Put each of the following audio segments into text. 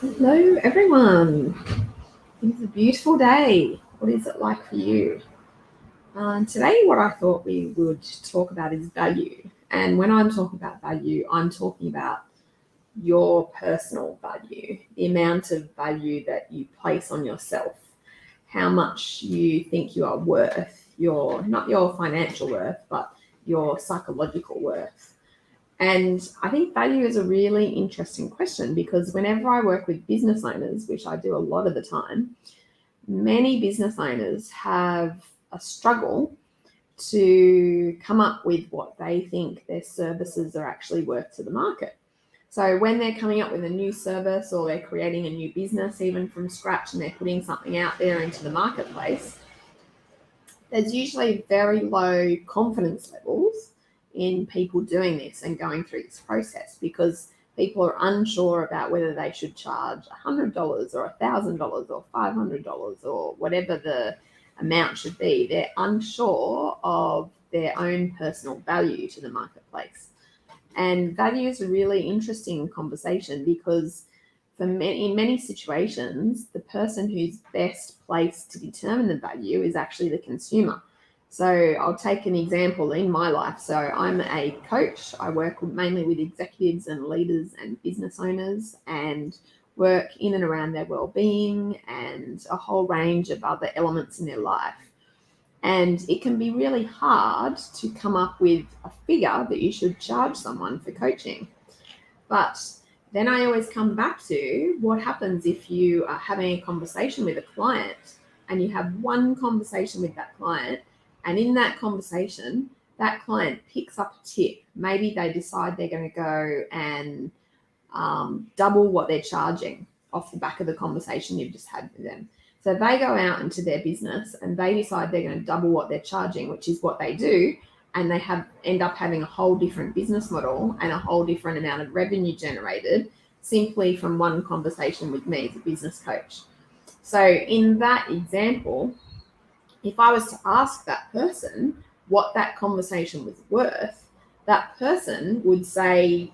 Hello, everyone. It's a beautiful day. What is it like for you? Today, what I thought we would talk about is value. And when I'm talking about value, I'm talking about your personal value, the amount of value that you place on yourself, how much you think you are worth, not your financial worth, but your psychological worth. And I think value is a really interesting question because whenever I work with business owners, which I do a lot of the time, many business owners have a struggle to come up with what they think their services are actually worth to the market. So when they're coming up with a new service or they're creating a new business, even from scratch, and they're putting something out there into the marketplace, there's usually very low confidence levels in people doing this and going through this process because people are unsure about whether they should charge $100 or $1,000 or $500 or whatever the amount should be. They're unsure of their own personal value to the marketplace. And value is a really interesting conversation because in many situations, the person who's best placed to determine the value is actually the consumer. So I'll take an example in my life. So I'm a coach. I work mainly with executives and leaders and business owners and work in and around their well-being and a whole range of other elements in their life. And it can be really hard to come up with a figure that you should charge someone for coaching. But then I always come back to what happens if you are having a conversation with a client and you have one conversation with that client, and in that conversation, that client picks up a tip. Maybe they decide they're going to go and double what they're charging off the back of the conversation you've just had with them. So they go out into their business and they decide they're going to double what they're charging, which is what they do, and they end up having a whole different business model and a whole different amount of revenue generated simply from one conversation with me as a business coach. So in that example, if I was to ask that person what that conversation was worth, that person would say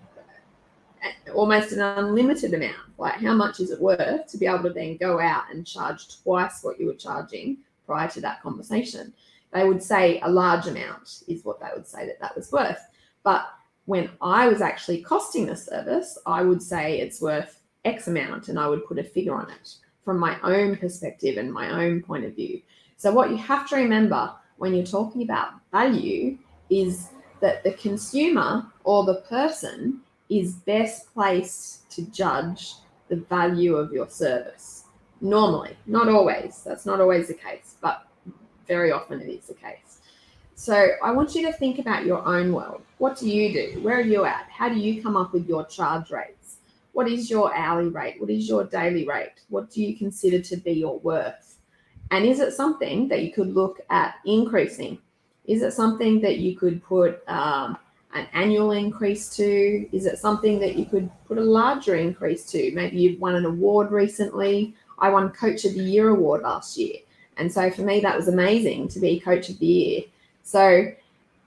almost an unlimited amount. Like, how much is it worth to be able to then go out and charge twice what you were charging prior to that conversation? They would say a large amount is what they would say that was worth. But when I was actually costing the service, I would say it's worth X amount and I would put a figure on it from my own perspective and my own point of view. So what you have to remember when you're talking about value is that the consumer or the person is best placed to judge the value of your service. Normally, not always. That's not always the case, but very often it is the case. So I want you to think about your own world. What do you do? Where are you at? How do you come up with your charge rates? What is your hourly rate? What is your daily rate? What do you consider to be your worth? And is it something that you could look at increasing? Is it something that you could put an annual increase to? Is it something that you could put a larger increase to? Maybe you've won an award recently. I won Coach of the Year award last year. And so for me, that was amazing to be Coach of the Year. So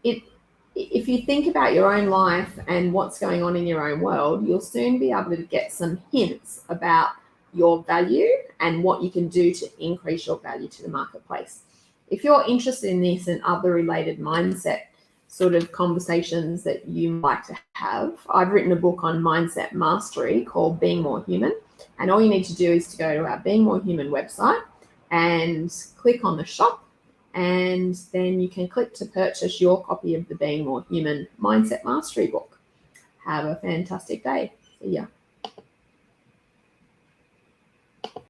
if you think about your own life and what's going on in your own world, you'll soon be able to get some hints about your value and what you can do to increase your value to the marketplace. If you're interested in this and other related mindset sort of conversations that you like to have, I've written a book on mindset mastery called Being More Human. And all you need to do is to go to our Being More Human website and click on the shop, and then you can click to purchase your copy of the Being More Human Mindset Mastery book. Have a fantastic day. See ya.